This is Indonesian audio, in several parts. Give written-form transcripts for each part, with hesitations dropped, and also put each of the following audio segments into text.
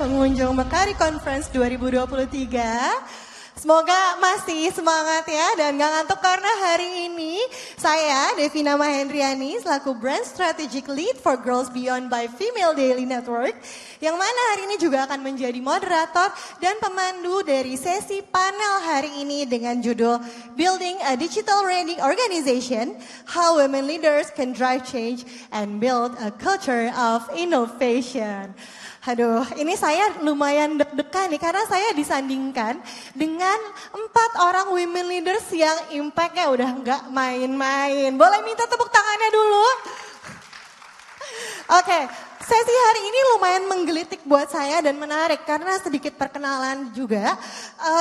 pengunjung Mekari Conference 2023. Semoga masih semangat ya dan gak ngantuk karena hari ini saya Devina Mahendriani selaku Brand Strategic Lead for Girls Beyond by Female Daily Network yang mana hari ini juga akan menjadi moderator dan pemandu dari sesi panel hari ini dengan judul Building a Digital Ready Organization, How Women Leaders Can Drive Change and Build a Culture of Innovation. Aduh, ini saya lumayan deg-degan nih karena saya disandingkan dengan 4 orang women leaders yang impact-nya udah nggak main-main. Boleh minta tepuk tangannya dulu? Oke, sesi hari ini lumayan menggelitik buat saya dan menarik karena sedikit perkenalan juga.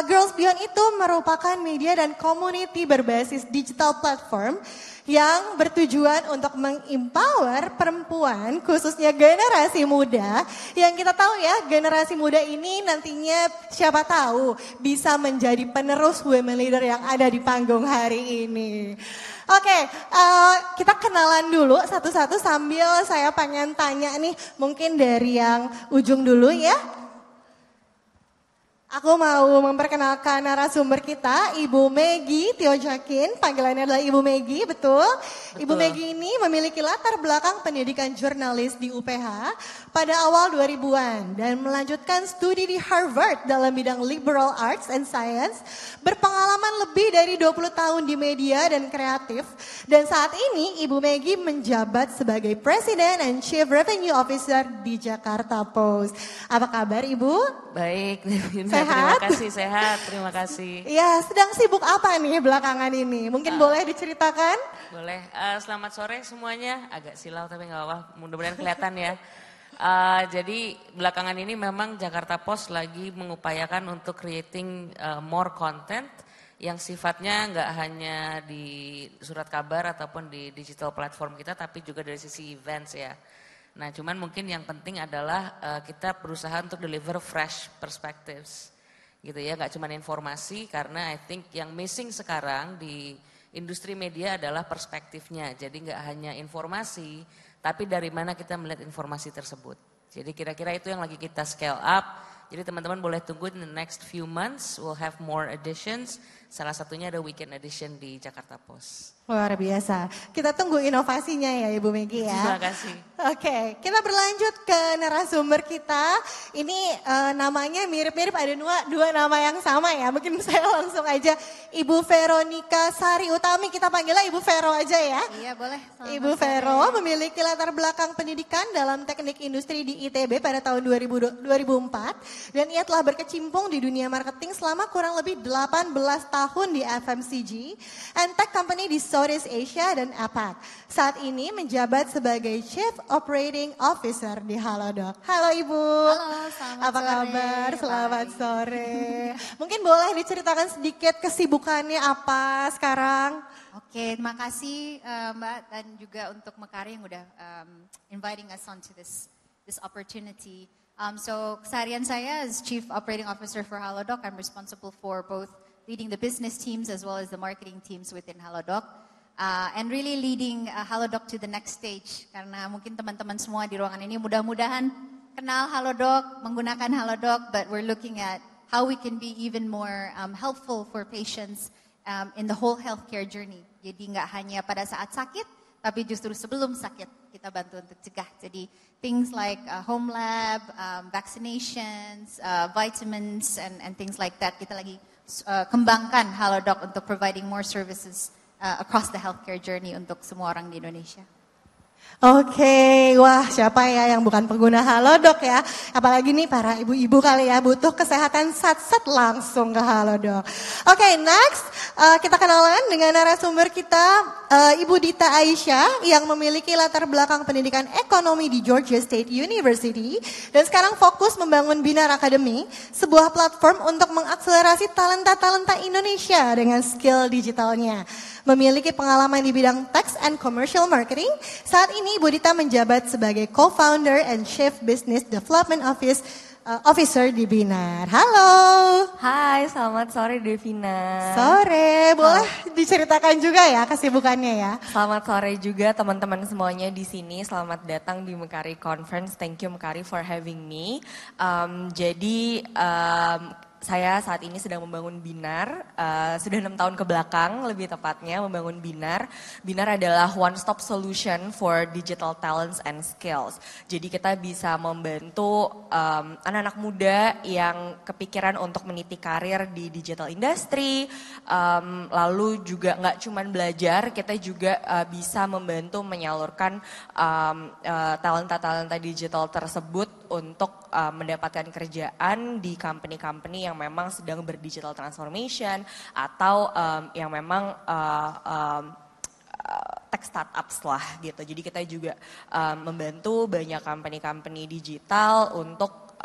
Girls Beyond itu merupakan media dan community berbasis digital platform yang bertujuan untuk mengempower perempuan khususnya generasi muda yang kita tahu ya generasi muda ini nantinya siapa tahu bisa menjadi penerus women leader yang ada di panggung hari ini. Oke, kita kenalan dulu satu-satu sambil saya pengen tanya nih mungkin dari yang ujung dulu ya. Aku mau memperkenalkan narasumber kita, Ibu Meggy Tiojakin, panggilannya adalah Ibu Meggy, betul? Ibu Meggy ini memiliki latar belakang pendidikan jurnalis di UPH pada awal 2000-an dan melanjutkan studi di Harvard dalam bidang liberal arts and science, berpengalaman lebih dari 20 tahun di media dan kreatif, dan saat ini Ibu Meggy menjabat sebagai Presiden and Chief Revenue Officer di Jakarta Post. Apa kabar Ibu? Baik, terima kasih, sehat, terima kasih. Ya, sedang sibuk apa nih belakangan ini? Mungkin boleh diceritakan? Boleh, selamat sore semuanya, agak silau tapi gak apa-apa, mudah-mudahan kelihatan ya. Jadi belakangan ini memang Jakarta Post lagi mengupayakan untuk creating more content yang sifatnya nggak hanya di surat kabar ataupun di digital platform kita, tapi juga dari sisi events ya. Nah cuman mungkin yang penting adalah kita berusaha untuk deliver fresh perspectives gitu ya, gak cuman informasi karena I think yang missing sekarang di industri media adalah perspektifnya. Jadi gak hanya informasi tapi dari mana kita melihat informasi tersebut. Jadi kira-kira itu yang lagi kita scale up. Jadi teman-teman boleh tunggu in the next few months we'll have more editions. Salah satunya ada weekend edition di Jakarta Post. Luar biasa. Kita tunggu inovasinya ya Ibu Meggy ya. Terima kasih. Oke, kita berlanjut ke narasumber kita. Ini namanya mirip-mirip, ada dua nama yang sama ya. Mungkin saya langsung aja Ibu Veronica Sari Utami, kita panggilnya Ibu Vero aja ya. Iya boleh. Ibu Vero memiliki latar belakang pendidikan dalam teknik industri di ITB pada tahun 2004. Dan ia telah berkecimpung di dunia marketing selama kurang lebih 18 tahun di FMCG and tech company di Southeast Asia dan APAC. Saat ini menjabat sebagai Chief Operating Officer di Halodoc. Halo Ibu. Halo, selamat Apa sore. kabar? Selamat sore. Mungkin boleh diceritakan sedikit kesibukannya apa sekarang? Oke, terima kasih Mbak dan juga untuk Mekari yang udah inviting us onto this opportunity. So keseharian saya as Chief Operating Officer for Halodoc, I'm responsible for both leading the business teams as well as the marketing teams within Halodoc. And really leading Halodoc to the next stage. Karena mungkin teman-teman semua di ruangan ini mudah-mudahan kenal Halodoc, menggunakan Halodoc, but we're looking at how we can be even more helpful for patients in the whole healthcare journey. Jadi nggak hanya pada saat sakit, tapi justru sebelum sakit kita bantu untuk cegah. Jadi things like home lab, vaccinations, vitamins, and things like that. Kita lagi kembangkan Halodoc untuk providing more services across the healthcare journey untuk semua orang di Indonesia. Oke, wah siapa ya yang bukan pengguna Halodoc ya? Apalagi nih para ibu-ibu kali ya butuh kesehatan sat-sat langsung ke Halodoc. Oke, next kita kenalan dengan narasumber kita Ibu Dita Aisyah yang memiliki latar belakang pendidikan ekonomi di Georgia State University dan sekarang fokus membangun Binar Academy, sebuah platform untuk mengakselerasi talenta-talenta Indonesia dengan skill digitalnya. Memiliki pengalaman di bidang tax and commercial marketing, saat ini Ibu Dita menjabat sebagai co-founder and chief business development Officer di Binar. Halo. Hai, selamat sore Devina. Sore, boleh diceritakan juga ya kesibukannya ya? Selamat sore juga teman-teman semuanya di sini. Selamat datang di Mekari Conference. Thank you Mekari for having me. Saya saat ini sedang membangun Binar, sudah 6 tahun ke belakang lebih tepatnya membangun Binar. Binar adalah one stop solution for digital talents and skills. Jadi kita bisa membantu anak-anak muda yang kepikiran untuk meniti karir di digital industry, lalu juga nggak cuma belajar, kita juga bisa membantu menyalurkan talenta-talenta digital tersebut untuk mendapatkan kerjaan di company-company yang memang sedang berdigital transformation atau yang memang tech startups lah gitu. Jadi kita juga membantu banyak company-company digital untuk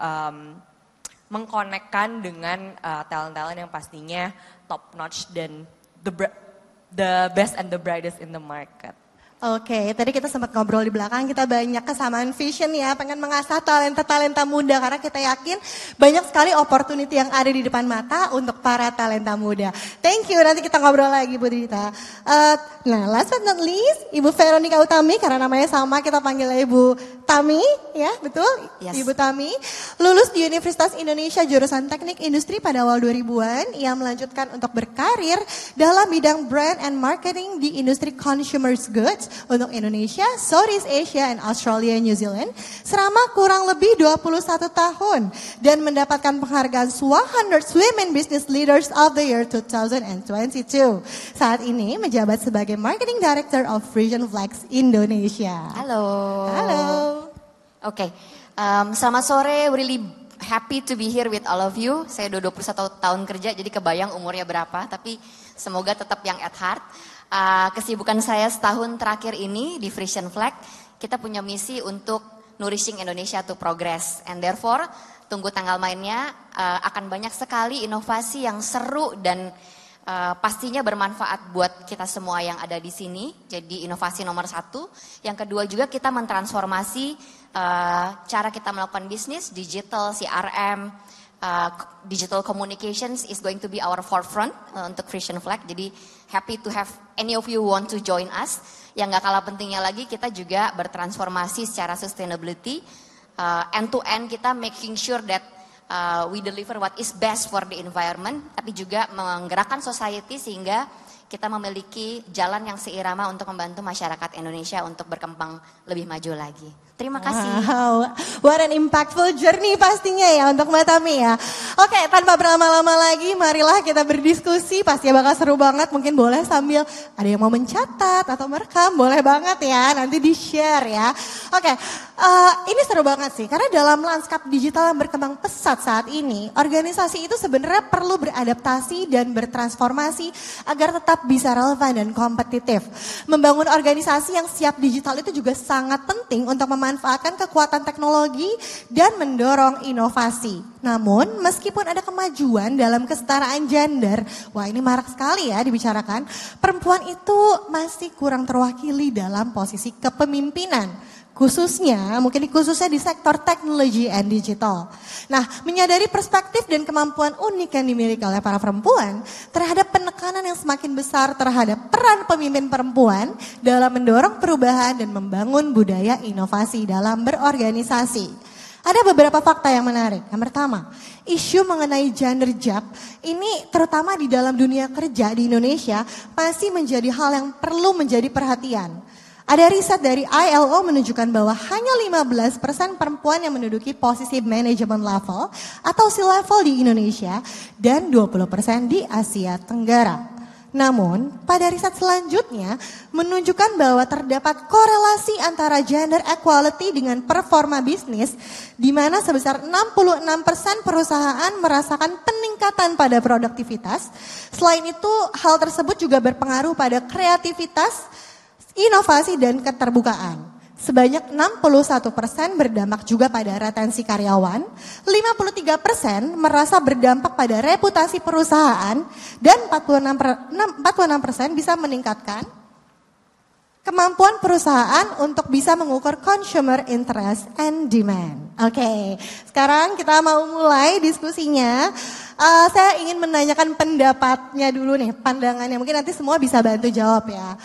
mengkonekkan dengan talent-talent yang pastinya top notch dan the best and the brightest in the market. Oke, tadi kita sempat ngobrol di belakang, kita banyak kesamaan vision ya, pengen mengasah talenta-talenta muda karena kita yakin banyak sekali opportunity yang ada di depan mata untuk para talenta muda. Thank you, nanti kita ngobrol lagi Bu Dita. Nah, last but not least, Ibu Veronica Utami, karena namanya sama kita panggil Ibu Tami, ya betul? Yes. Ibu Tami, lulus di Universitas Indonesia jurusan Teknik Industri pada awal 2000-an, ia melanjutkan untuk berkarir dalam bidang brand and marketing di industri consumer goods untuk Indonesia, Southeast Asia, and Australia, New Zealand selama kurang lebih 21 tahun dan mendapatkan penghargaan 100 Women Business Leaders of the Year 2022. Saat ini menjabat sebagai Marketing Director of Frisian Flags Indonesia. Halo. Halo. Oke, selamat sore, really happy to be here with all of you. Saya udah 21 tahun kerja, jadi kebayang umurnya berapa, tapi semoga tetap yang at heart. Kesibukan saya setahun terakhir ini di Frisian Flag, kita punya misi untuk nourishing Indonesia to progress. And therefore, tunggu tanggal mainnya, akan banyak sekali inovasi yang seru dan pastinya bermanfaat buat kita semua yang ada di sini. Jadi inovasi nomor 1. Yang kedua juga kita mentransformasi cara kita melakukan bisnis, digital, CRM, digital communications is going to be our forefront untuk Frisian Flag. Jadi happy to have any of you want to join us. Yang gak kalah pentingnya lagi kita juga bertransformasi secara sustainability. End to end kita making sure that we deliver what is best for the environment. Tapi juga menggerakkan society sehingga kita memiliki jalan yang seirama untuk membantu masyarakat Indonesia untuk berkembang lebih maju lagi. Terima kasih. Wow, what an impactful journey pastinya ya untuk Mbak Tami ya. Oke, tanpa berlama-lama lagi, marilah kita berdiskusi. Pastinya bakal seru banget, mungkin boleh sambil ada yang mau mencatat atau merekam, boleh banget ya, nanti di-share ya. Oke, ini seru banget sih, karena dalam lanskap digital yang berkembang pesat saat ini, organisasi itu sebenarnya perlu beradaptasi dan bertransformasi agar tetap bisa relevan dan kompetitif. Membangun organisasi yang siap digital itu juga sangat penting untuk memanfaatkan kekuatan teknologi dan mendorong inovasi. Namun meskipun ada kemajuan dalam kesetaraan gender, wah ini marak sekali ya dibicarakan, perempuan itu masih kurang terwakili dalam posisi kepemimpinan. Khususnya di sektor teknologi and digital. Nah, menyadari perspektif dan kemampuan unik yang dimiliki oleh para perempuan terhadap penekanan yang semakin besar terhadap peran pemimpin perempuan dalam mendorong perubahan dan membangun budaya inovasi dalam berorganisasi. Ada beberapa fakta yang menarik. Yang pertama, isu mengenai gender gap ini terutama di dalam dunia kerja di Indonesia masih menjadi hal yang perlu menjadi perhatian. Ada riset dari ILO menunjukkan bahwa hanya 15% perempuan yang menduduki posisi manajemen level atau C-level di Indonesia dan 20% di Asia Tenggara. Namun, pada riset selanjutnya menunjukkan bahwa terdapat korelasi antara gender equality dengan performa bisnis, di mana sebesar 66% perusahaan merasakan peningkatan pada produktivitas. Selain itu, hal tersebut juga berpengaruh pada kreativitas, inovasi dan keterbukaan. Sebanyak 61% berdampak juga pada retensi karyawan, 53% merasa berdampak pada reputasi perusahaan, dan 46% bisa meningkatkan kemampuan perusahaan untuk bisa mengukur consumer interest and demand. Oke, sekarang kita mau mulai diskusinya. Saya ingin menanyakan pendapatnya dulu nih, pandangannya. Mungkin nanti semua bisa bantu jawab ya.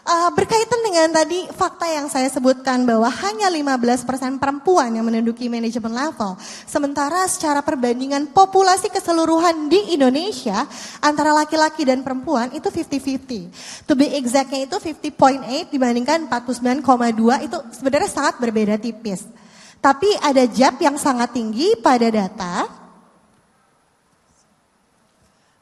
Berkaitan dengan tadi fakta yang saya sebutkan bahwa hanya 15% perempuan yang menduduki manajemen level. Sementara secara perbandingan populasi keseluruhan di Indonesia antara laki-laki dan perempuan itu 50-50. To be exactnya itu 50.8 dibandingkan 49,2 itu sebenarnya sangat berbeda tipis. Tapi ada gap yang sangat tinggi pada data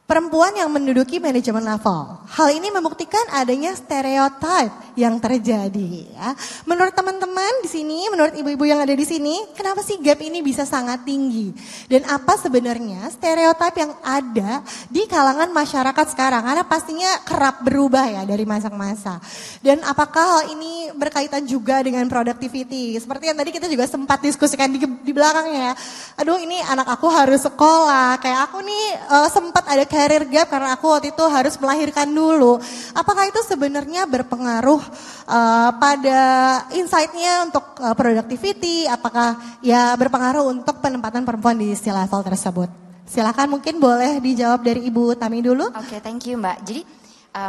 perempuan yang menduduki manajemen level. Hal ini membuktikan adanya stereotip yang terjadi. Ya. Menurut teman-teman di sini, menurut ibu-ibu yang ada di sini, kenapa sih gap ini bisa sangat tinggi? Dan apa sebenarnya stereotip yang ada di kalangan masyarakat sekarang? Karena pastinya kerap berubah ya dari masa ke masa. Dan apakah hal ini berkaitan juga dengan productivity? Seperti yang tadi kita juga sempat diskusikan di belakangnya. Aduh, ini anak aku harus sekolah. Kayak aku nih sempat ada career gap karena aku waktu itu harus melahirkan dulu. Apakah itu sebenarnya berpengaruh pada insight-nya untuk productivity? Apakah ya berpengaruh untuk penempatan perempuan di level tersebut? Silakan mungkin boleh dijawab dari Ibu Tami dulu. Oke, thank you Mbak. Jadi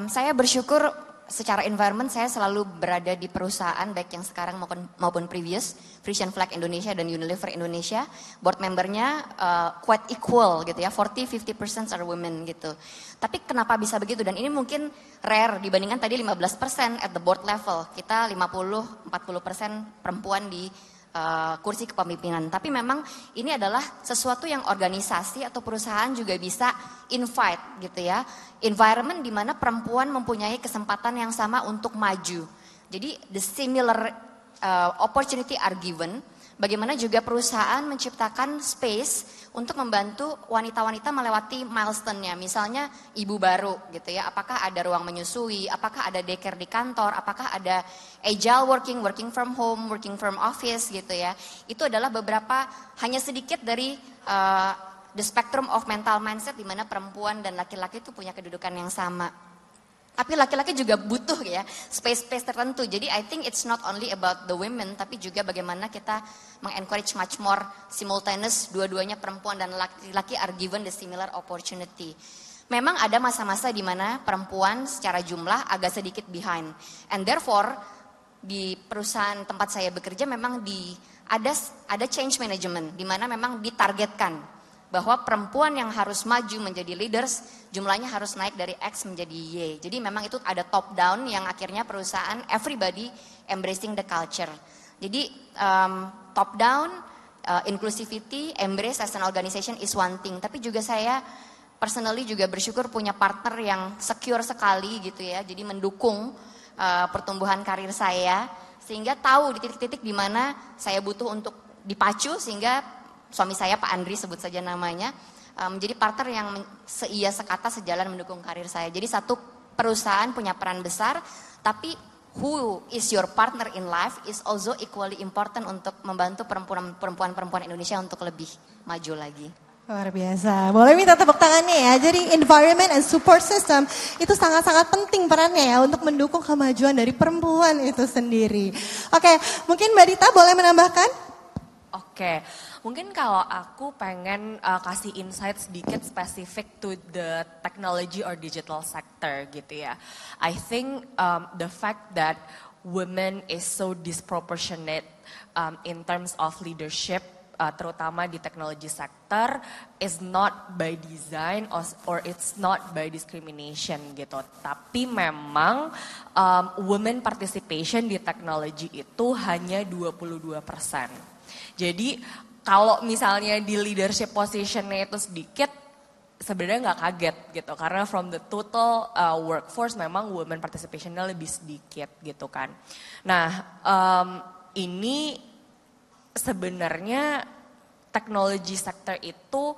saya bersyukur secara environment saya selalu berada di perusahaan baik yang sekarang maupun previous, Frisian Flag Indonesia dan Unilever Indonesia, board membernya quite equal gitu ya, 40-50% are women gitu. Tapi kenapa bisa begitu? Dan ini mungkin rare dibandingkan tadi 15% at the board level, kita 50-40% perempuan di kursi kepemimpinan. Tapi memang ini adalah sesuatu yang organisasi atau perusahaan juga bisa invite gitu ya. Environment di mana perempuan mempunyai kesempatan yang sama untuk maju. Jadi the similar opportunity are given. Bagaimana juga perusahaan menciptakan space untuk membantu wanita-wanita melewati milestone-nya. Misalnya ibu baru gitu ya, apakah ada ruang menyusui, apakah ada daycare di kantor, apakah ada agile working from home, working from office gitu ya. Itu adalah beberapa, hanya sedikit dari the spectrum of mental mindset di mana perempuan dan laki-laki itu punya kedudukan yang sama. Tapi laki-laki juga butuh ya space-space tertentu. Jadi I think it's not only about the women, tapi juga bagaimana kita mengencourage much more simultaneous, dua-duanya perempuan dan laki-laki are given the similar opportunity. Memang ada masa-masa di mana perempuan secara jumlah agak sedikit behind. And therefore di perusahaan tempat saya bekerja memang ada change management di mana memang ditargetkan bahwa perempuan yang harus maju menjadi leaders jumlahnya harus naik dari X menjadi Y. Jadi memang itu ada top down yang akhirnya perusahaan everybody embracing the culture. Jadi top down, inclusivity, embrace as an organization is one thing. Tapi juga saya personally juga bersyukur punya partner yang secure sekali gitu ya. Jadi mendukung pertumbuhan karir saya sehingga tahu di titik-titik di mana saya butuh untuk dipacu sehingga suami saya Pak Andri sebut saja namanya, menjadi partner yang seia sekata sejalan mendukung karir saya. Jadi satu perusahaan punya peran besar, tapi who is your partner in life is also equally important untuk membantu perempuan-perempuan Indonesia untuk lebih maju lagi. Luar biasa, boleh minta tepuk tangannya ya. Jadi environment and support system itu sangat-sangat penting perannya ya untuk mendukung kemajuan dari perempuan itu sendiri. Oke, mungkin Mbak Dita boleh menambahkan? Oke, mungkin kalau aku pengen kasih insight sedikit spesifik to the technology or digital sector gitu ya. I think the fact that women is so disproportionate in terms of leadership, terutama di technology sector, is not by design or it's not by discrimination gitu. Tapi memang women participation di teknologi itu hanya 22%. Jadi kalau misalnya di leadership positionnya itu sedikit, sebenarnya nggak kaget gitu. Karena from the total workforce memang women participationnya lebih sedikit gitu kan. Nah ini sebenarnya technology sector itu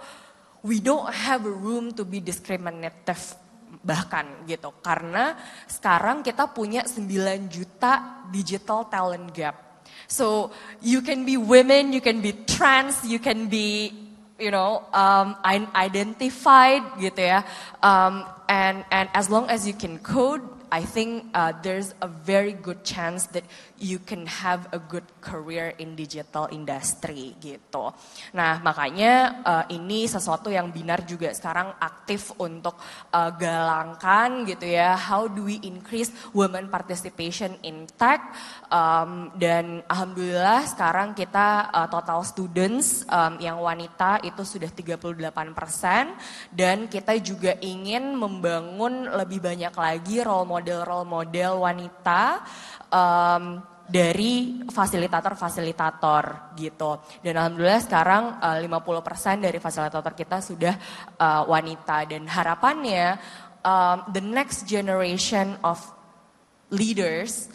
we don't have a room to be discriminative bahkan gitu. Karena sekarang kita punya 9 juta digital talent gap. So you can be women, you can be trans, you can be, identified gitu ya. And as long as you can code, I think there's a very good chance that you can have a good career in digital industry gitu. Nah makanya ini sesuatu yang Binar juga sekarang aktif untuk galangkan gitu ya. How do we increase women participation in tech? Dan alhamdulillah sekarang kita total students yang wanita itu sudah 38% dan kita juga ingin membangun lebih banyak lagi role model wanita dari fasilitator gitu. Dan alhamdulillah sekarang 50% dari fasilitator kita sudah wanita dan harapannya the next generation of leaders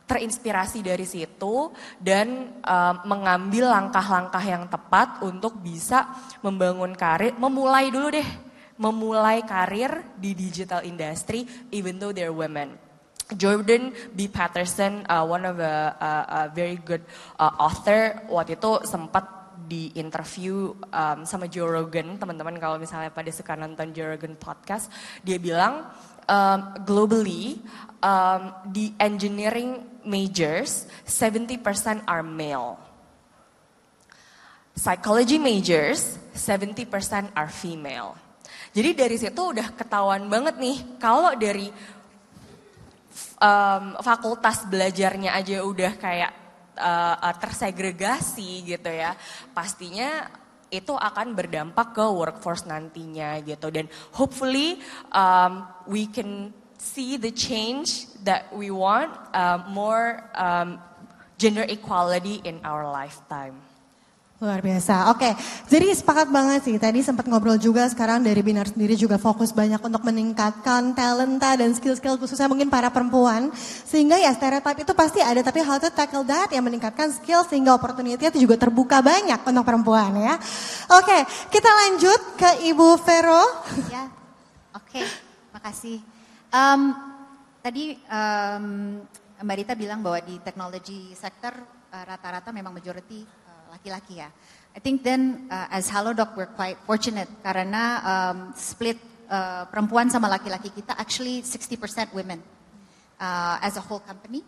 terinspirasi dari situ dan mengambil langkah-langkah yang tepat untuk bisa membangun karir, memulai karir di digital industry even though they're women. Jordan B. Peterson, one of a very good author, waktu itu sempat di interview sama Joe Rogan, teman-teman kalau misalnya pada suka nonton Joe Rogan podcast, dia bilang globally the engineering majors 70% are male. Psychology majors 70% are female. Jadi dari situ udah ketahuan banget nih kalau dari fakultas belajarnya aja udah kayak tersegregasi gitu ya. Pastinya itu akan berdampak ke workforce nantinya gitu. Dan hopefully we can see the change that we want, more gender equality in our lifetime. Luar biasa. Oke, jadi sepakat banget sih. Tadi sempat ngobrol juga, sekarang dari Binar sendiri juga fokus banyak untuk meningkatkan talenta dan skill-skill khususnya mungkin para perempuan. Sehingga ya stereotype itu pasti ada, tapi how to tackle that yang meningkatkan skill sehingga opportunity itu juga terbuka banyak untuk perempuan ya. Oke, kita lanjut ke Ibu Vero. Ya, oke, makasih. Tadi Mbak Rita bilang bahwa di technology sector rata-rata memang majority laki-laki ya. I think then as Halodoc we're quite fortunate karena split perempuan sama laki-laki kita actually 60% women as a whole company.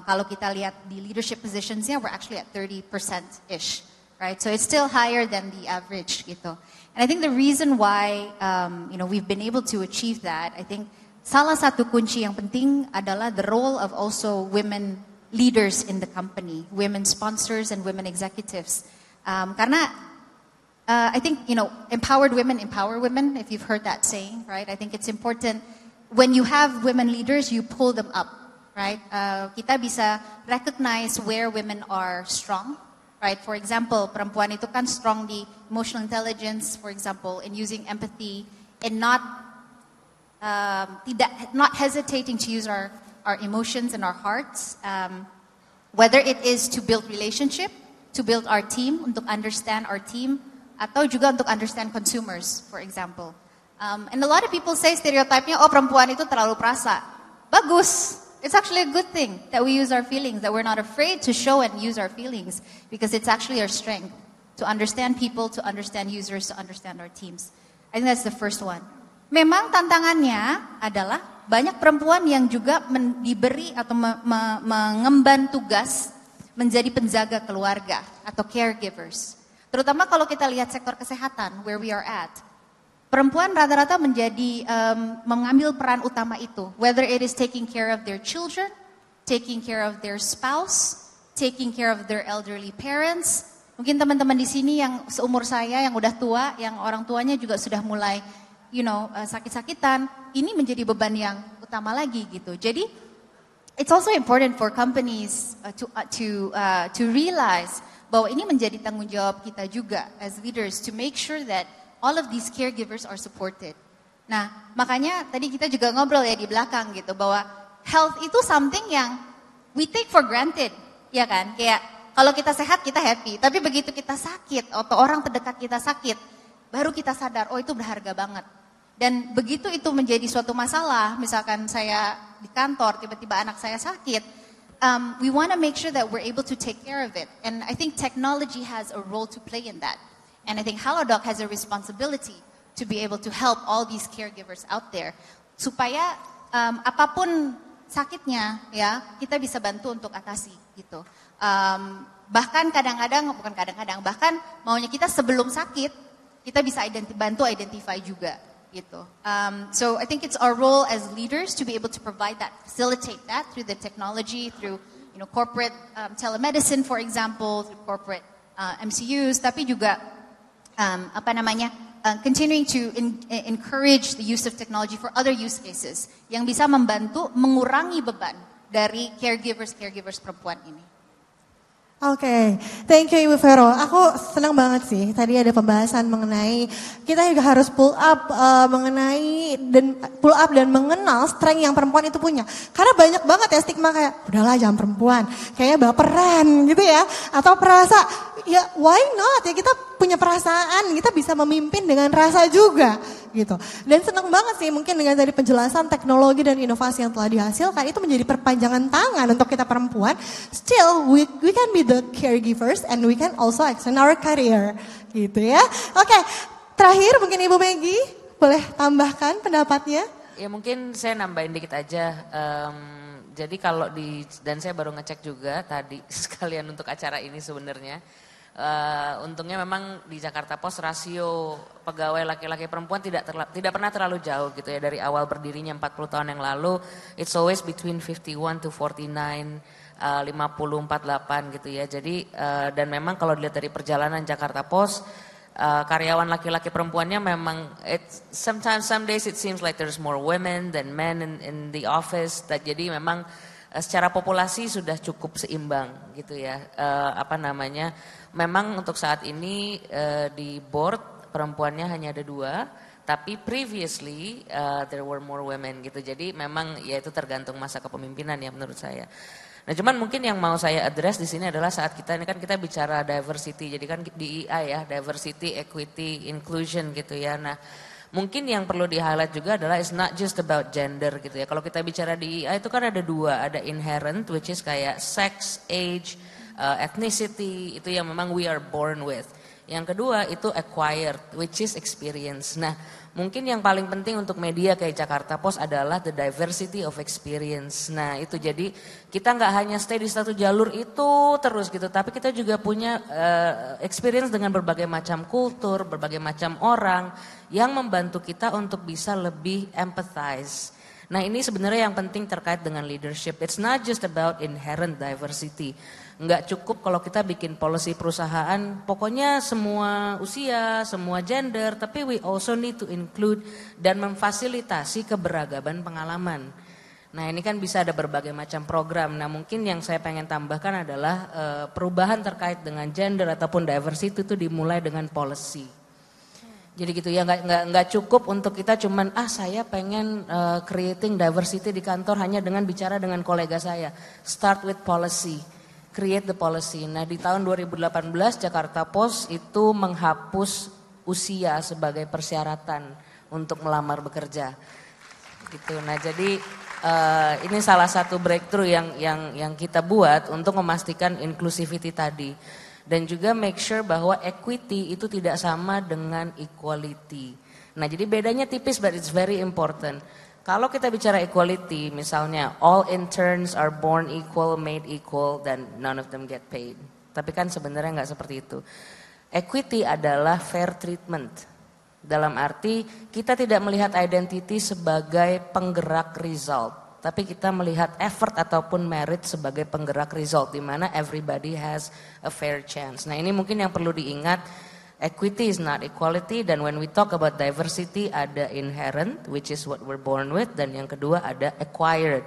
Kalau kita lihat di leadership positionsnya we're actually at 30%-ish, right? So it's still higher than the average gitu. And I think the reason why we've been able to achieve that, I think salah satu kunci yang penting adalah the role of also women leaders in the company, women sponsors and women executives. Karena I think, empowered women empower women, if you've heard that saying, right? I think it's important when you have women leaders, you pull them up, right? Kita bisa recognize where women are strong, right? For example, perempuan itu kan strong di emotional intelligence, for example, in using empathy and not hesitating to use our emotions and our hearts, whether it is to build relationship, to build our team, untuk understand our team, atau juga untuk understand consumers, for example. And a lot of people say stereotype-nya, perempuan itu terlalu perasa. Bagus. It's actually a good thing that we use our feelings, that we're not afraid to show and use our feelings, because it's actually our strength to understand people, to understand users, to understand our teams. I think that's the first one. Memang tantangannya adalah banyak perempuan yang juga diberi atau mengemban tugas menjadi penjaga keluarga atau caregivers. Terutama kalau kita lihat sektor kesehatan, where we are at. Perempuan rata-rata menjadi mengambil peran utama itu. Whether it is taking care of their children, taking care of their spouse, taking care of their elderly parents. Mungkin teman-teman di sini yang seumur saya, yang udah tua, yang orang tuanya juga sudah mulai sakit-sakitan, ini menjadi beban yang utama lagi gitu. Jadi it's also important for companies to realize bahwa ini menjadi tanggung jawab kita juga as leaders to make sure that all of these caregivers are supported. Nah, makanya tadi kita juga ngobrol ya di belakang gitu bahwa health itu something yang we take for granted, ya kan? Kayak kalau kita sehat kita happy, tapi begitu kita sakit atau orang terdekat kita sakit, baru kita sadar, oh itu berharga banget. Dan begitu itu menjadi suatu masalah, misalkan saya di kantor, tiba-tiba anak saya sakit, we want to make sure that we're able to take care of it. And I think technology has a role to play in that. And I think Halodoc has a responsibility to be able to help all these caregivers out there, supaya apapun sakitnya ya, kita bisa bantu untuk atasi gitu. Bahkan bahkan maunya kita sebelum sakit, kita bisa bantu identify juga gitu. So I think it's our role as leaders to be able to provide that, facilitate that through the technology, through corporate telemedicine for example, through corporate MCUs, tapi juga continuing to encourage the use of technology for other use cases yang bisa membantu mengurangi beban dari caregivers perempuan ini. Oke, thank you Ibu Vero. Aku senang banget sih. Tadi ada pembahasan mengenai kita juga harus pull up dan mengenal strength yang perempuan itu punya. Karena banyak banget ya stigma kayak udahlah jangan perempuan, kayaknya baperan gitu ya, atau perasa ya why not ya, kita punya perasaan, kita bisa memimpin dengan rasa juga gitu. Dan senang banget sih mungkin dengan tadi penjelasan teknologi dan inovasi yang telah dihasilkan itu menjadi perpanjangan tangan untuk kita perempuan. Still we can be the caregivers and we can also extend our career gitu ya. Oke, terakhir mungkin Ibu Meggy boleh tambahkan pendapatnya? Ya mungkin saya nambahin dikit aja. Jadi kalau dan saya baru ngecek juga tadi sekalian untuk acara ini sebenarnya. Untungnya memang di Jakarta Post rasio pegawai laki-laki perempuan tidak pernah terlalu jauh gitu ya, dari awal berdirinya 40 tahun yang lalu it's always between 51 to 49, 50 48 gitu ya. Jadi dan memang kalau dilihat dari perjalanan Jakarta Post karyawan laki-laki perempuannya memang some days it seems like there's more women than men in the office. Jadi memang secara populasi sudah cukup seimbang gitu ya. Memang untuk saat ini di board perempuannya hanya ada 2, tapi previously there were more women gitu. Jadi memang ya itu tergantung masa kepemimpinan ya menurut saya. Nah cuman mungkin yang mau saya address di sini adalah saat ini kan kita bicara diversity. Jadi kan di EI ya, diversity, equity, inclusion gitu ya. Nah mungkin yang perlu di-highlight juga adalah it's not just about gender gitu ya. Kalau kita bicara di EI itu kan ada 2, ada inherent which is kayak sex, age, ethnicity, itu yang memang we are born with. Yang kedua itu acquired which is experience. Nah mungkin yang paling penting untuk media kayak Jakarta Post adalah the diversity of experience. Nah itu jadi kita nggak hanya stay di satu jalur itu terus gitu, tapi kita juga punya experience dengan berbagai macam kultur, berbagai macam orang yang membantu kita untuk bisa lebih empathize. Nah ini sebenarnya yang penting terkait dengan leadership. It's not just about inherent diversity. Nggak cukup kalau kita bikin policy perusahaan, pokoknya semua usia, semua gender, tapi we also need to include dan memfasilitasi keberagaman pengalaman. Nah ini kan bisa ada berbagai macam program. Nah mungkin yang saya pengen tambahkan adalah perubahan terkait dengan gender ataupun diversity itu dimulai dengan policy. Jadi gitu ya, nggak cukup untuk kita cuman saya pengen creating diversity di kantor hanya dengan bicara dengan kolega saya. Start with policy. Create the policy. Nah di tahun 2018 Jakarta Post itu menghapus usia sebagai persyaratan untuk melamar bekerja. Gitu. Nah jadi ini salah satu breakthrough yang kita buat untuk memastikan inclusivity tadi. Dan juga make sure bahwa equity itu tidak sama dengan equality. Nah jadi bedanya tipis but it's very important. Kalau kita bicara equality, misalnya all interns are born equal, made equal, dan none of them get paid. Tapi kan sebenarnya nggak seperti itu. Equity adalah fair treatment. Dalam arti kita tidak melihat identity sebagai penggerak result, tapi kita melihat effort ataupun merit sebagai penggerak result, di mana everybody has a fair chance. Nah ini mungkin yang perlu diingat. Equity is not equality, dan when we talk about diversity ada inherent which is what we're born with, dan yang kedua ada acquired.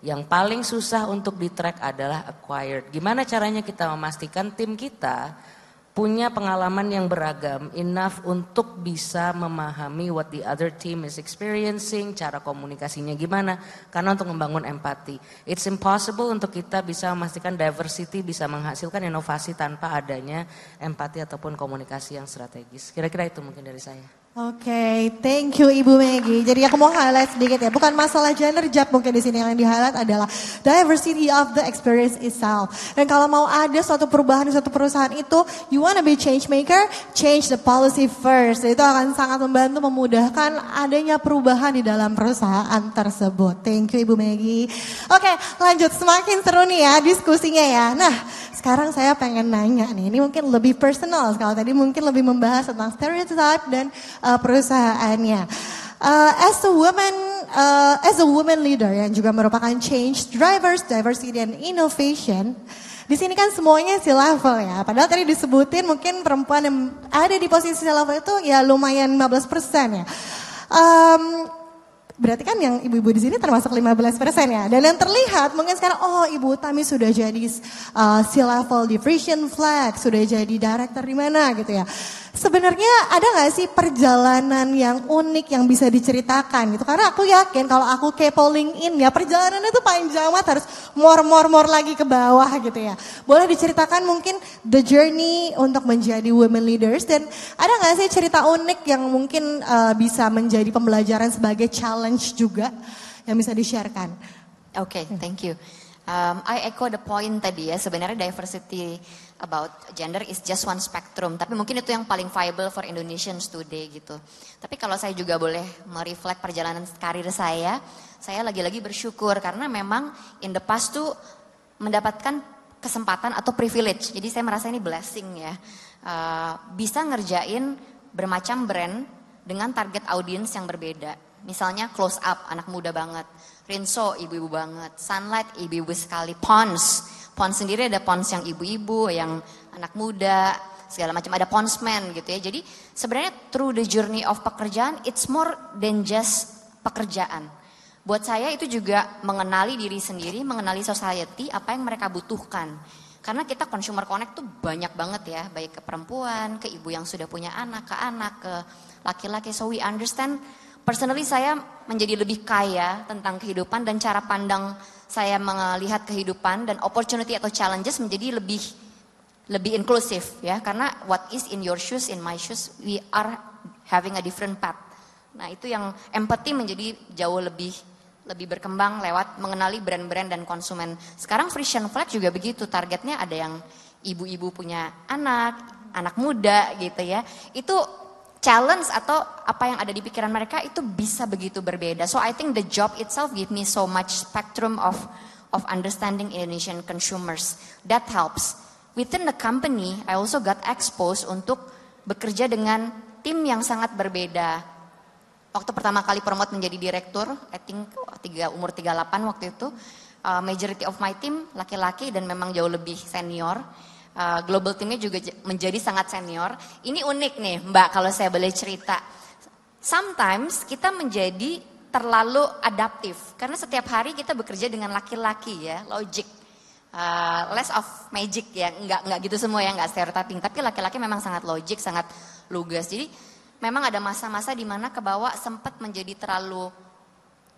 Yang paling susah untuk di-track adalah acquired. Gimana caranya kita memastikan tim kita punya pengalaman yang beragam enough untuk bisa memahami what the other team is experiencing, cara komunikasinya gimana, karena untuk membangun empati. It's impossible untuk kita bisa memastikan diversity bisa menghasilkan inovasi tanpa adanya empati ataupun komunikasi yang strategis. Kira-kira itu mungkin dari saya. Oke, thank you Ibu Maggie. Jadi aku mau highlight sedikit ya, bukan masalah gender gap mungkin di sini yang di-highlight adalah diversity of the experience itself. Dan kalau mau ada suatu perubahan di suatu perusahaan itu, you wanna be change maker, change the policy first. Itu akan sangat membantu memudahkan adanya perubahan di dalam perusahaan tersebut. Thank you Ibu Maggie. Oke, lanjut, semakin seru nih ya diskusinya ya. Nah, sekarang saya pengen nanya nih, ini mungkin lebih personal. Kalau tadi mungkin lebih membahas tentang stereotype dan perusahaannya. As a woman leader yang juga merupakan change drivers, diversity and innovation. Di sini kan semuanya si level ya. Padahal tadi disebutin mungkin perempuan yang ada di posisi si level itu ya lumayan 15% ya. Berarti kan yang ibu-ibu di sini termasuk 15% ya. Dan yang terlihat mungkin sekarang, oh Ibu Utami sudah jadi C-level di Frisian Flag, sudah jadi director di mana gitu ya. Sebenarnya ada gak sih perjalanan yang unik yang bisa diceritakan gitu. Karena aku yakin kalau aku kepo LinkedIn ya perjalanannya itu panjang banget, harus more lagi ke bawah gitu ya. Boleh diceritakan mungkin the journey untuk menjadi women leaders, dan ada gak sih cerita unik yang mungkin bisa menjadi pembelajaran sebagai challenge juga yang bisa di-sharekan? Oke, thank you. I echo the point tadi ya, sebenarnya diversity about gender is just one spectrum, tapi mungkin itu yang paling viable for Indonesians today gitu. Tapi kalau saya juga boleh mereflect perjalanan karir saya lagi-lagi bersyukur karena memang in the past tuh mendapatkan kesempatan atau privilege, jadi saya merasa ini blessing ya, bisa ngerjain bermacam brand dengan target audience yang berbeda. Misalnya Close Up, anak muda banget. Rinso, ibu-ibu banget. Sunlight, ibu-ibu sekali. Pons sendiri ada Pons yang ibu-ibu, yang anak muda, segala macam. Ada Ponsman gitu ya. Jadi sebenarnya through the journey of pekerjaan, it's more than just pekerjaan. Buat saya itu juga mengenali diri sendiri, mengenali society, apa yang mereka butuhkan. Karena kita consumer connect tuh banyak banget ya, baik ke perempuan, ke ibu yang sudah punya anak, ke laki-laki. So we understand. Personally saya menjadi lebih kaya tentang kehidupan dan cara pandang saya melihat kehidupan dan opportunity atau challenges menjadi lebih inklusif ya, karena what is in your shoes, in my shoes, we are having a different path. Nah itu yang empathy menjadi jauh lebih berkembang lewat mengenali brand-brand dan konsumen. Sekarang Frisian Flag juga begitu, targetnya ada yang ibu-ibu punya anak muda gitu ya. Itu challenge atau apa yang ada di pikiran mereka itu bisa begitu berbeda. So I think the job itself give me so much spectrum of understanding Indonesian consumers. That helps. Within the company, I also got exposed untuk bekerja dengan tim yang sangat berbeda. Waktu pertama kali promote menjadi direktur, I think umur 38 waktu itu, majority of my team laki-laki dan memang jauh lebih senior. Global teamnya juga menjadi sangat senior. Ini unik nih Mbak kalau saya boleh cerita. Sometimes kita menjadi terlalu adaptif. Karena setiap hari kita bekerja dengan laki-laki ya, logic. Less of magic ya, enggak gitu semua ya, enggak stereotyping. Tapi laki-laki memang sangat logic, sangat lugas. Jadi memang ada masa-masa di mana kebawa sempat menjadi terlalu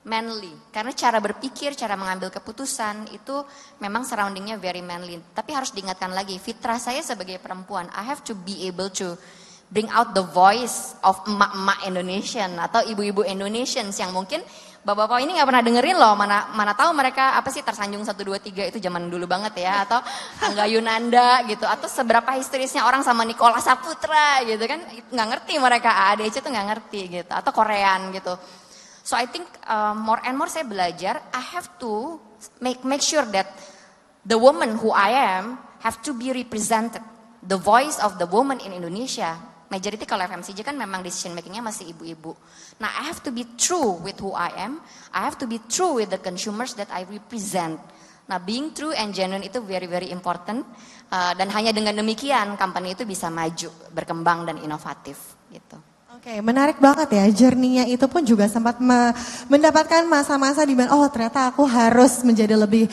manly, karena cara berpikir, cara mengambil keputusan itu memang surroundingnya very manly. Tapi harus diingatkan lagi, fitrah saya sebagai perempuan, I have to be able to bring out the voice of emak-emak Indonesian atau ibu-ibu Indonesians yang mungkin bapak-bapak ini nggak pernah dengerin loh, mana tahu mereka apa sih Tersanjung 1, 2, 3 itu zaman dulu banget ya, atau Angga Yunanda gitu, atau seberapa histerisnya orang sama Nicholas Saputra gitu kan, nggak ngerti mereka, ADC tuh nggak ngerti gitu, atau Korean gitu. So I think more and more saya belajar, I have to make sure that the woman who I am have to be represented. The voice of the woman in Indonesia. Majority kalau FMCG kan memang decision makingnya masih ibu-ibu. Nah I have to be true with who I am. I have to be true with the consumers that I represent. Nah being true and genuine itu very very important. Dan hanya dengan demikian company itu bisa maju, berkembang dan inovatif gitu. Oke, menarik banget ya, journey-nya itu pun juga sempat mendapatkan masa-masa di mana, oh ternyata aku harus menjadi lebih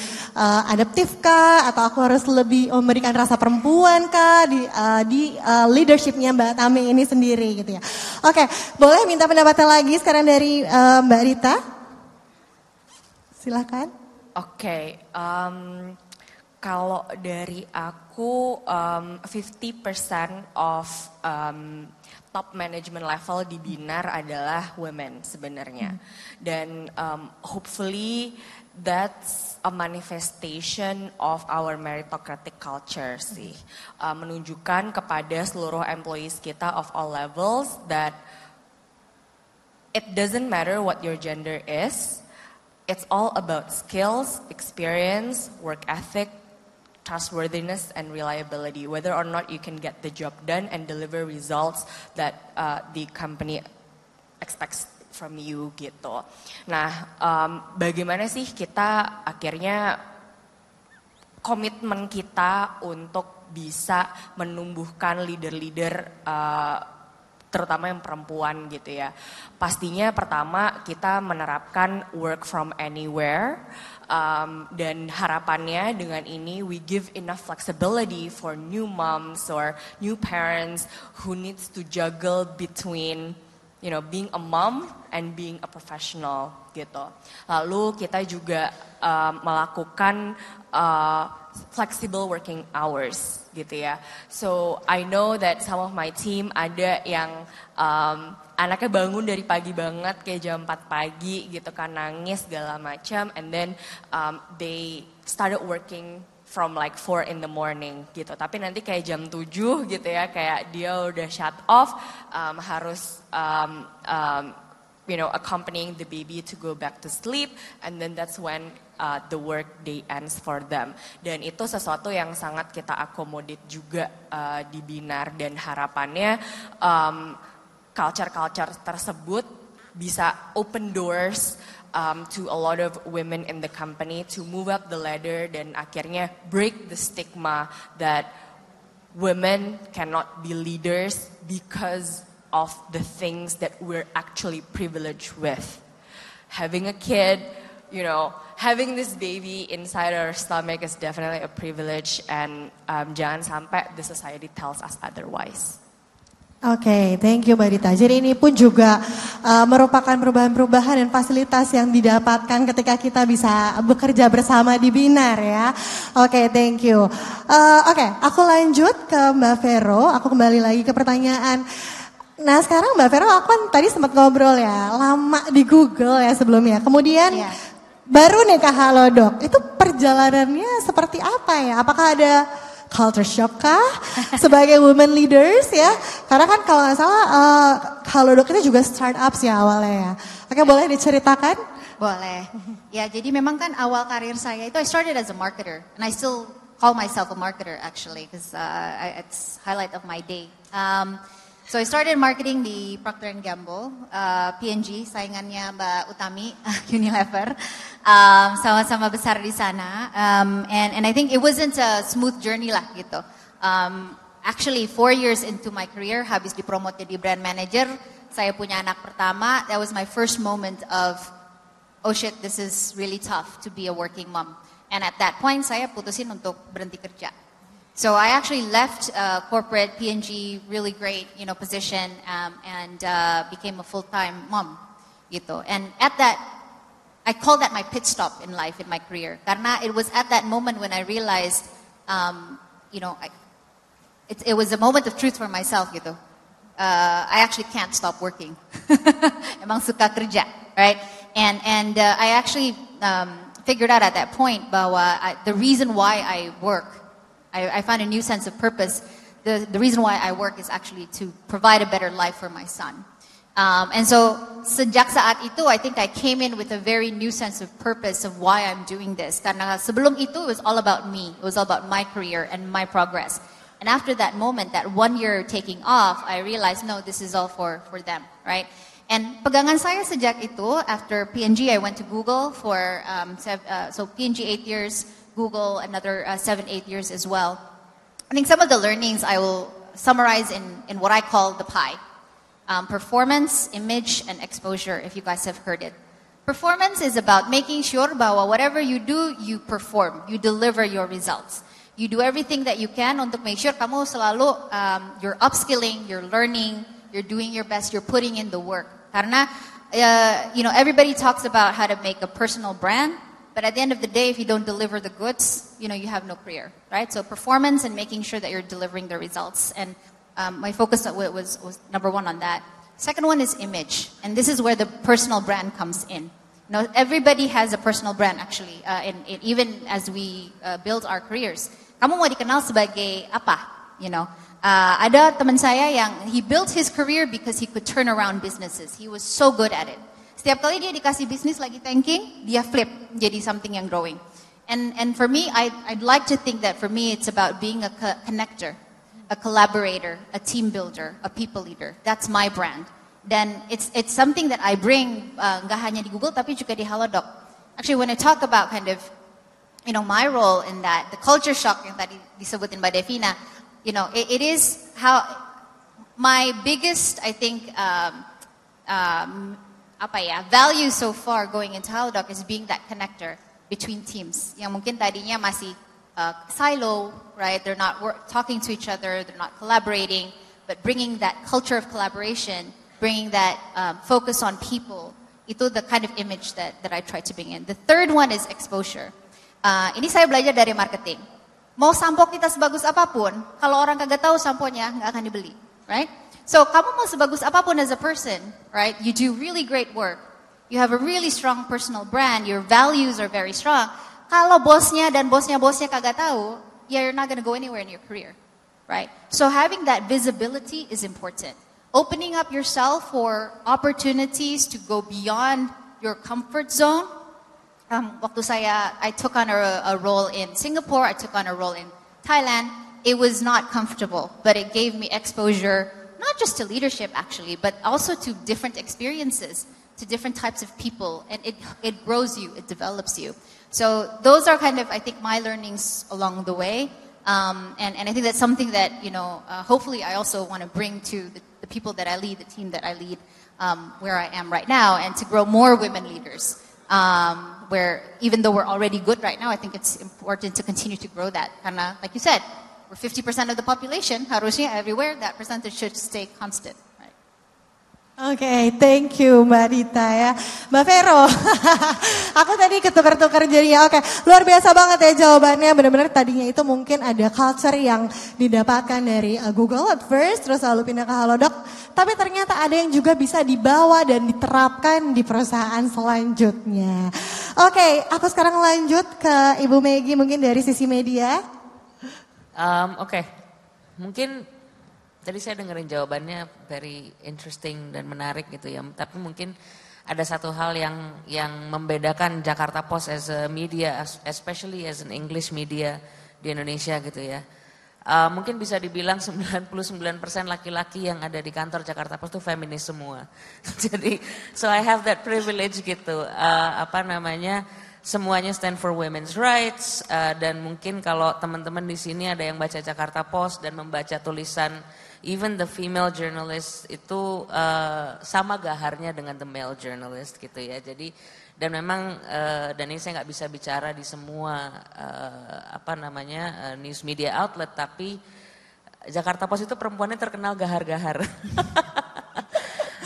adaptif kah, atau aku harus lebih memberikan rasa perempuan kah di leadership-nya Mbak Tami ini sendiri gitu ya. Oke, boleh minta pendapatnya lagi sekarang dari Mbak Rita? Silakan. Oke, Kalau dari aku, 50% of top management level di Binar adalah women sebenarnya. Dan hopefully that's a manifestation of our meritocratic culture sih. Menunjukkan kepada seluruh employees kita of all levels that it doesn't matter what your gender is. It's all about skills, experience, work ethic, trustworthiness and reliability, whether or not you can get the job done and deliver results that the company expects from you gitu. Nah, bagaimana sih kita akhirnya komitmen kita untuk bisa menumbuhkan leader-leader terutama yang perempuan gitu ya. Pastinya pertama kita menerapkan work from anywhere. Dan harapannya dengan ini we give enough flexibility for new moms or new parents who needs to juggle between being a mom and being a professional gitu. Lalu kita juga melakukan flexible working hours gitu ya. So I know that some of my team ada yang anaknya bangun dari pagi banget kayak jam 4 pagi gitu kan, nangis segala macam, and then they started working from like 4 in the morning gitu. Tapi nanti kayak jam 7 gitu ya, kayak dia udah shut off, harus accompanying the baby to go back to sleep, and then that's when the work day ends for them. Dan itu sesuatu yang sangat kita accommodate juga di Binar, dan harapannya culture-culture tersebut bisa open doors to a lot of women in the company to move up the ladder dan akhirnya break the stigma that women cannot be leaders because of the things that we're actually privileged with. Having a kid, having this baby inside our stomach is definitely a privilege, and jangan sampai the society tells us otherwise. Oke, thank you Mbak Dita. Jadi ini pun juga merupakan perubahan-perubahan dan fasilitas yang didapatkan ketika kita bisa bekerja bersama di Binar ya. Oke, thank you. Oke, aku lanjut ke Mbak Vero. Aku kembali lagi ke pertanyaan. Nah sekarang Mbak Vero, aku kan tadi sempat ngobrol ya, lama di Google ya sebelumnya. Kemudian baru nih ke Halodoc. Itu perjalanannya seperti apa ya? Apakah ada culture shock kah sebagai women leaders ya? Karena kan kalau nggak salah Halodoc itu juga startups ya awalnya ya. Oke, boleh diceritakan? Boleh. Ya, jadi memang kan awal karir saya itu I started as a marketer, and I still call myself a marketer actually because it's highlight of my day. So I started marketing di Procter & Gamble, P&G, saingannya Mbak Utami, Unilever, sama-sama besar di sana. And I think it wasn't a smooth journey lah gitu. Actually 4 years into my career, habis dipromote jadi brand manager, saya punya anak pertama. That was my first moment of, oh shit, this is really tough to be a working mom. And at that point, saya putusin untuk berhenti kerja. So I actually left corporate P&G, really great, position, and became a full-time mom, gitu. And at that, I call that my pit stop in life, in my career. Karena it was at that moment when I realized, it was a moment of truth for myself, gitu. I actually can't stop working. Emang suka kerja, right? And I actually figured out at that point bahwa the reason why I work, I found a new sense of purpose. The reason why I work is actually to provide a better life for my son. And so sejak saat itu, I think I came in with a very new sense of purpose of why I'm doing this. Karena sebelum itu, it was all about me. It was all about my career and my progress. And after that moment, that 1 year taking off, I realized, no, this is all for them, right? And pegangan saya sejak itu, after P&G, I went to Google for, so P&G 8 years, Google another 7-8 years as well. I think some of the learnings I will summarize in what I call the pie. Performance, image, and exposure, if you guys have heard it. Performance is about making sure bahwa whatever you do, you perform, you deliver your results. You do everything that you can untuk make sure kamu selalu, you're upskilling, you're learning, you're doing your best, you're putting in the work. Karena, everybody talks about how to make a personal brand, But at the end of the day, if you don't deliver the goods, you have no career, right? So performance and making sure that you're delivering the results. And my focus was number one on that. Second one is image. And this is where the personal brand comes in. Everybody has a personal brand actually. Even as we build our careers. Kamu mau dikenal sebagai apa? Ada teman saya yang he built his career because he could turn around businesses. He was so good at it. Setiap kali dia dikasih bisnis lagi tanking, dia flip jadi something yang growing. And for me, I'd like to think that for me it's about being a connector, a collaborator, a team builder, a people leader. That's my brand. Dan it's something that I bring nggak hanya di Google tapi juga di Halodoc. Actually, when I talk about kind of my role in that, the culture shock yang tadi disebutin Mbak Devina, it is how my biggest, I think, value so far going into Halodoc is being that connector between teams. Yang mungkin tadinya masih silo, right? They're not talking to each other, they're not collaborating, but bringing that culture of collaboration, bringing that focus on people, itu the kind of image that I try to bring in. The third one is exposure. Ini saya belajar dari marketing. Mau sampo kita sebagus apapun, kalau orang kagak tahu samponya, nggak akan dibeli, right? So, kamu mau sebagus apapun as a person, right? You do really great work. You have a really strong personal brand. Your values are very strong. Kalau bosnya dan bosnya kagak tahu, you're not going to go anywhere in your career, right? So, having that visibility is important. Opening up yourself for opportunities to go beyond your comfort zone. Waktu I took on a role in Singapore, I took on a role in Thailand. It was not comfortable, but it gave me exposure. Not just to leadership actually, but also to different experiences, to different types of people, and it grows you, it develops you. So those are kind of, I think, my learnings along the way, and I think that's something that hopefully I also want to bring to the people that I lead, the team that I lead, where I am right now, and to grow more women leaders. Where even though we're already good right now, I think it's important to continue to grow that. Karena, like you said, we're 50% of the population, harusnya everywhere, that percentage should stay constant. Oke, thank you Mbak Dita ya. Mbak Vero, aku tadi ketukar-tukar jadinya. Oke, luar biasa banget ya jawabannya. Benar-benar tadinya itu mungkin ada culture yang didapatkan dari Google at first, terus lalu pindah ke Halodoc. Tapi ternyata ada yang juga bisa dibawa dan diterapkan di perusahaan selanjutnya. Oke, aku sekarang lanjut ke Ibu Maggie mungkin dari sisi media. Oke, mungkin tadi saya dengerin jawabannya very interesting dan menarik gitu ya. Tapi mungkin ada satu hal yang membedakan Jakarta Post as a media, especially as an English media di Indonesia gitu ya. Mungkin bisa dibilang 99% laki-laki yang ada di kantor Jakarta Post itu feminis semua. Jadi, so I have that privilege gitu. Semuanya stand for women's rights dan mungkin kalau teman-teman di sini ada yang baca Jakarta Post dan membaca tulisan even the female journalist itu sama gaharnya dengan the male journalist gitu ya. Jadi dan memang dan ini saya nggak bisa bicara di semua news media outlet, tapi Jakarta Post itu perempuannya terkenal gahar-gahar.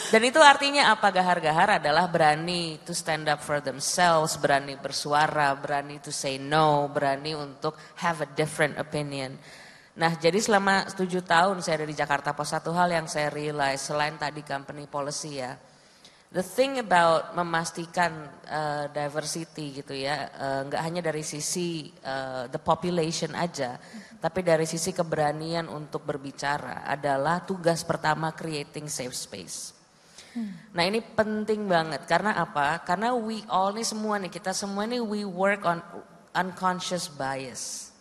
Dan itu artinya apa? Gahar-gahar adalah berani to stand up for themselves, berani bersuara, berani to say no, berani untuk have a different opinion. Nah, jadi selama 7 tahun saya ada di Jakarta Post, satu hal yang saya realize selain tadi company policy ya, the thing about memastikan diversity gitu ya, nggak hanya dari sisi the population aja, tapi dari sisi keberanian untuk berbicara adalah tugas pertama creating safe space. Nah ini penting banget, karena apa? Karena we all nih semua nih, kita semua nih we work on unconscious bias.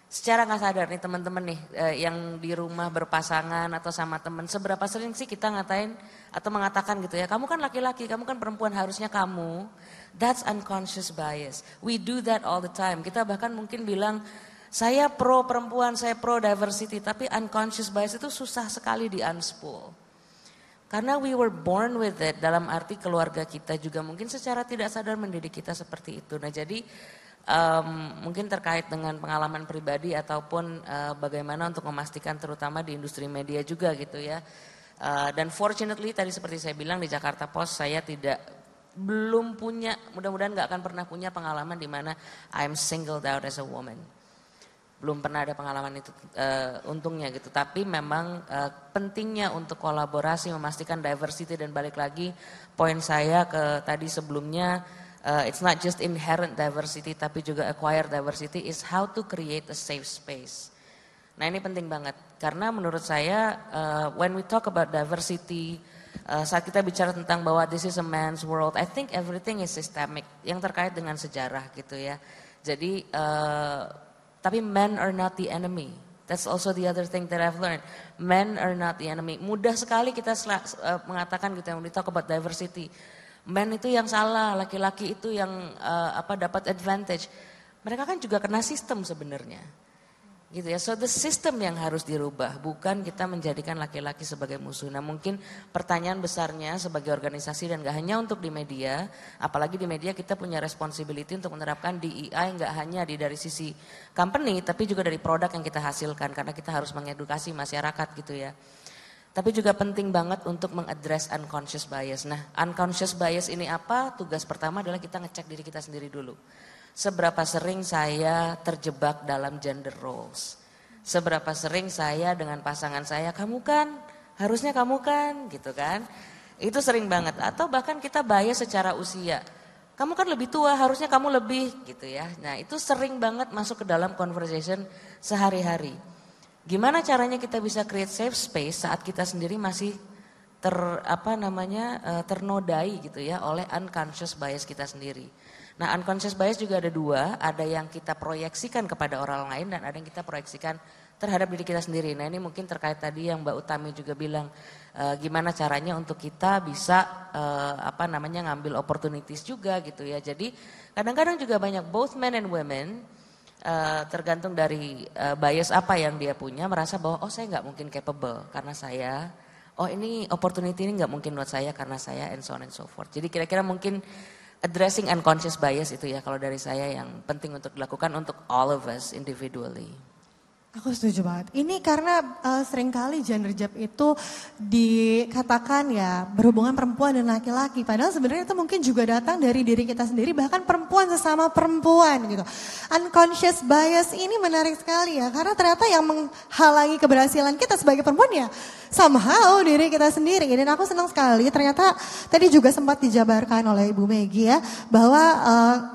Secara gak sadar nih teman-teman nih yang di rumah berpasangan atau sama teman, seberapa sering sih kita ngatain atau mengatakan gitu ya, kamu kan laki-laki, kamu kan perempuan, harusnya kamu. That's unconscious bias. We do that all the time. Kita bahkan mungkin bilang, saya pro perempuan, saya pro diversity, tapi unconscious bias itu susah sekali di unspool. Karena we were born with it, dalam arti keluarga kita juga mungkin secara tidak sadar mendidik kita seperti itu. Nah jadi mungkin terkait dengan pengalaman pribadi ataupun bagaimana untuk memastikan terutama di industri media juga gitu ya. Dan fortunately tadi seperti saya bilang di Jakarta Post saya tidak belum punya, mudah-mudahan nggak akan pernah punya pengalaman di mana I'm singled out as a woman. Belum pernah ada pengalaman itu untungnya gitu. Tapi memang pentingnya untuk kolaborasi, memastikan diversity, dan balik lagi poin saya ke tadi sebelumnya, it's not just inherent diversity tapi juga acquired diversity, is how to create a safe space. Nah ini penting banget karena menurut saya when we talk about diversity, saat kita bicara tentang bahwa this is a man's world, I think everything is systemic yang terkait dengan sejarah gitu ya. Jadi tapi men are not the enemy. That's also the other thing that I've learned. Men are not the enemy. Mudah sekali kita mengatakan gitu yang we talk about diversity. Men itu yang salah, laki-laki itu yang dapat advantage. Mereka kan juga kena sistem sebenarnya. Gitu ya. So the system yang harus dirubah, bukan kita menjadikan laki-laki sebagai musuh. Nah mungkin pertanyaan besarnya sebagai organisasi dan gak hanya untuk di media, apalagi di media kita punya responsibility untuk menerapkan DEI gak hanya dari sisi company tapi juga dari produk yang kita hasilkan karena kita harus mengedukasi masyarakat gitu ya. Tapi juga penting banget untuk mengaddress unconscious bias. Nah unconscious bias ini apa? Tugas pertama adalah kita ngecek diri kita sendiri dulu. Seberapa sering saya terjebak dalam gender roles. Seberapa sering saya dengan pasangan saya, kamu kan, harusnya kamu kan, gitu kan. Itu sering banget. Atau bahkan kita bias secara usia. Kamu kan lebih tua, harusnya kamu lebih, gitu ya. Nah itu sering banget masuk ke dalam conversation sehari-hari. Gimana caranya kita bisa create safe space saat kita sendiri masih ternodai gitu ya oleh unconscious bias kita sendiri. Nah unconscious bias juga ada dua, ada yang kita proyeksikan kepada orang lain dan ada yang kita proyeksikan terhadap diri kita sendiri. Nah ini mungkin terkait tadi yang Mbak Utami juga bilang, gimana caranya untuk kita bisa ngambil opportunities juga gitu ya. Jadi kadang-kadang juga banyak both men and women, tergantung dari bias apa yang dia punya, merasa bahwa saya nggak mungkin capable karena saya, ini opportunity ini nggak mungkin buat saya karena saya, and so on and so forth. Jadi kira-kira mungkin addressing unconscious bias itu ya kalau dari saya yang penting untuk dilakukan untuk all of us individually. Aku setuju banget. Ini karena seringkali gender gap itu dikatakan ya berhubungan perempuan dan laki-laki. Padahal sebenarnya itu mungkin juga datang dari diri kita sendiri, bahkan perempuan sesama perempuan gitu. Unconscious bias ini menarik sekali ya, karena ternyata yang menghalangi keberhasilan kita sebagai perempuan ya somehow diri kita sendiri. Dan aku senang sekali ternyata tadi juga sempat dijabarkan oleh Ibu Megi ya, bahwa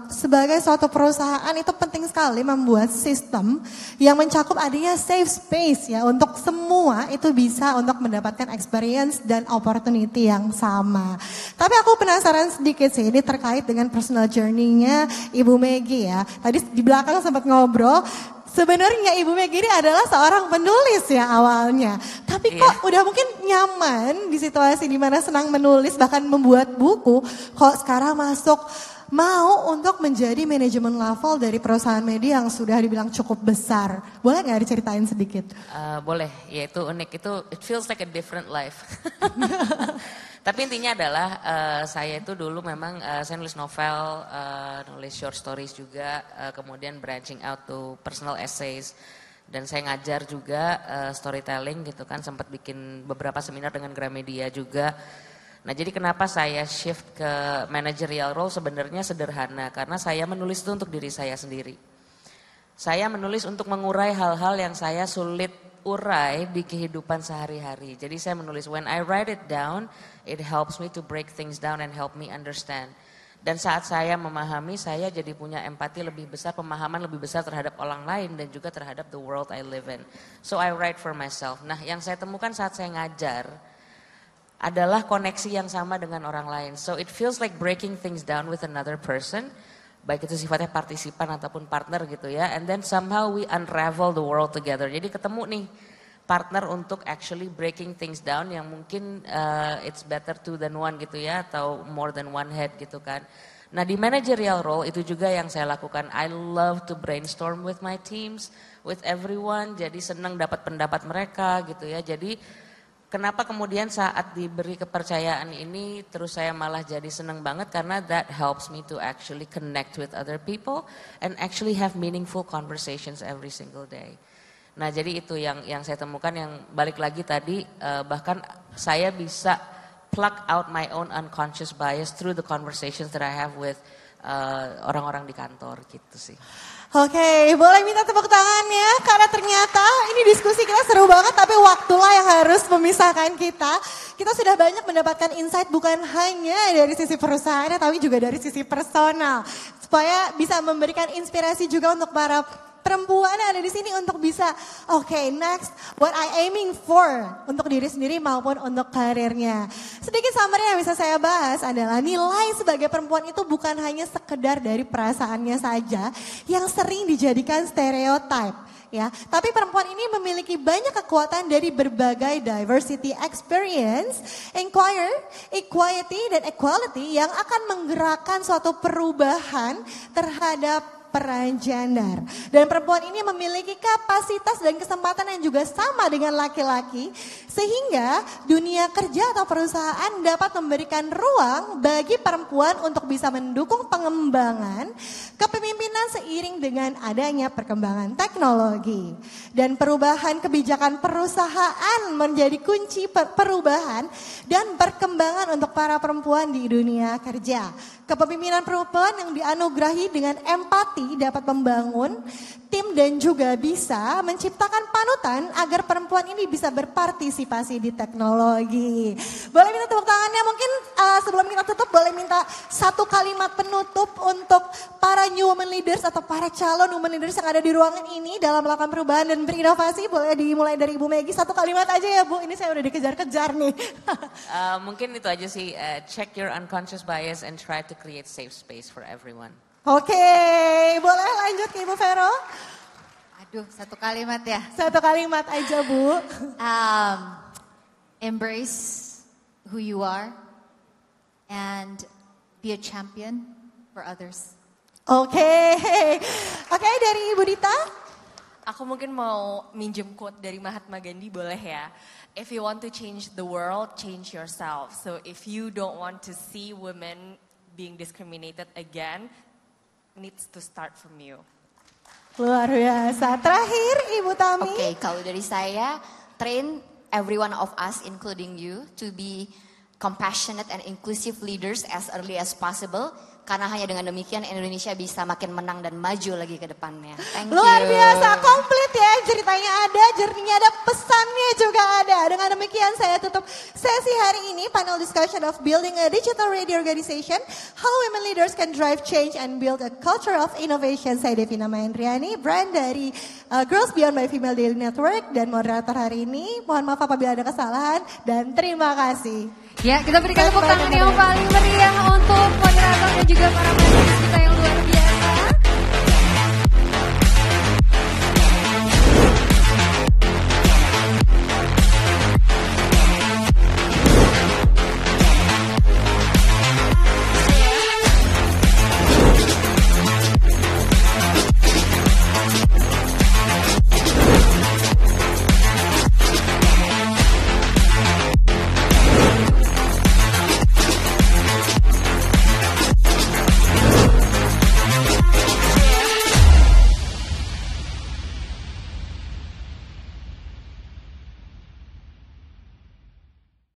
sebagai suatu perusahaan itu penting sekali membuat sistem yang mencakup adanya safe space ya untuk semua itu bisa untuk mendapatkan experience dan opportunity yang sama. Tapi aku penasaran sedikit sih ini terkait dengan personal journey-nya Ibu Megi ya. Tadi di belakang sempat ngobrol, sebenarnya Ibu Megi ini adalah seorang penulis ya awalnya. Tapi kok udah mungkin nyaman di situasi di mana senang menulis bahkan membuat buku, kok sekarang masuk mau untuk menjadi manajemen level dari perusahaan media yang sudah dibilang cukup besar. Boleh nggak diceritain sedikit? Boleh, ya itu unik, itu it feels like a different life. Tapi intinya adalah saya itu dulu memang saya nulis novel, nulis short stories juga, kemudian branching out to personal essays. Dan saya ngajar juga storytelling gitu kan, sempat bikin beberapa seminar dengan Gramedia juga. Nah jadi kenapa saya shift ke managerial role sebenarnya sederhana, karena saya menulis itu untuk diri saya sendiri. Saya menulis untuk mengurai hal-hal yang saya sulit urai di kehidupan sehari-hari. Jadi saya menulis, when I write it down, it helps me to break things down and help me understand. Dan saat saya memahami, saya jadi punya empati lebih besar, pemahaman lebih besar terhadap orang lain dan juga terhadap the world I live in. So I write for myself. Nah yang saya temukan saat saya ngajar adalah koneksi yang sama dengan orang lain. So it feels like breaking things down with another person, baik itu sifatnya partisipan ataupun partner gitu ya. And then somehow we unravel the world together. Jadi ketemu nih partner untuk actually breaking things down yang mungkin it's better two than one gitu ya, atau more than one head gitu kan. Nah di managerial role itu juga yang saya lakukan. I love to brainstorm with my teams, with everyone. Jadi senang dapat pendapat mereka gitu ya. Jadi kenapa kemudian saat diberi kepercayaan ini terus saya malah jadi senang banget, karena that helps me to actually connect with other people and actually have meaningful conversations every single day. Nah jadi itu yang saya temukan, yang balik lagi tadi bahkan saya bisa pluck out my own unconscious bias through the conversations that I have with orang-orang di kantor gitu sih. Oke, boleh minta tepuk tangannya karena ternyata ini diskusi kita seru banget tapi waktulah yang harus memisahkan kita. Kita sudah banyak mendapatkan insight bukan hanya dari sisi perusahaan tapi juga dari sisi personal. Supaya bisa memberikan inspirasi juga untuk para perempuan yang ada di sini untuk bisa next what I aiming for untuk diri sendiri maupun untuk karirnya. Sedikit summary yang bisa saya bahas adalah nilai sebagai perempuan itu bukan hanya sekedar dari perasaannya saja yang sering dijadikan stereotype. Ya, tapi perempuan ini memiliki banyak kekuatan dari berbagai diversity experience, equity dan equality yang akan menggerakkan suatu perubahan terhadap peran gender. Dan perempuan ini memiliki kapasitas dan kesempatan yang juga sama dengan laki-laki sehingga dunia kerja atau perusahaan dapat memberikan ruang bagi perempuan untuk bisa mendukung pengembangan kepemimpinan seiring dengan adanya perkembangan teknologi. Dan perubahan kebijakan perusahaan menjadi kunci perubahan dan perkembangan untuk para perempuan di dunia kerja. Kepemimpinan perempuan yang dianugerahi dengan empati dapat membangun tim dan juga bisa menciptakan panutan agar perempuan ini bisa berpartisipasi di teknologi. Boleh minta tepuk tangannya mungkin sebelum kita tutup boleh minta satu kalimat penutup untuk para new women leaders atau para calon women leaders yang ada di ruangan ini dalam melakukan perubahan dan berinovasi. Boleh dimulai dari Ibu Maggie, satu kalimat aja ya Bu, ini saya udah dikejar-kejar nih. Mungkin itu aja sih, check your unconscious bias and try to create safe space for everyone. Oke, boleh lanjut ke Ibu Vero? Aduh, satu kalimat ya. Satu kalimat aja Bu. Embrace who you are and be a champion for others. Oke, dari Ibu Dita? Aku mungkin mau minjem quote dari Mahatma Gandhi, boleh ya? If you want to change the world, change yourself. So if you don't want to see women being discriminated again, needs to start from you. Luar biasa. Terakhir Ibu Tami. Oke, kalau dari saya, train every one of us, including you, to be compassionate and inclusive leaders as early as possible. Karena hanya dengan demikian Indonesia bisa makin menang dan maju lagi ke depannya. Thank you. Luar biasa, komplit ya. Ceritanya ada, journey-nya ada, pesannya juga ada. Dengan demikian saya tutup sesi hari ini, panel discussion of building a digital radio organization, how women leaders can drive change and build a culture of innovation. Saya Devina Mahendriani, brand dari Girls Beyond by Female Daily Network dan moderator hari ini. Mohon maaf apabila ada kesalahan dan terima kasih. Ya, kita berikan tepuk tangan yang paling meriah untuk moderator dan juga para panelis kita yang luar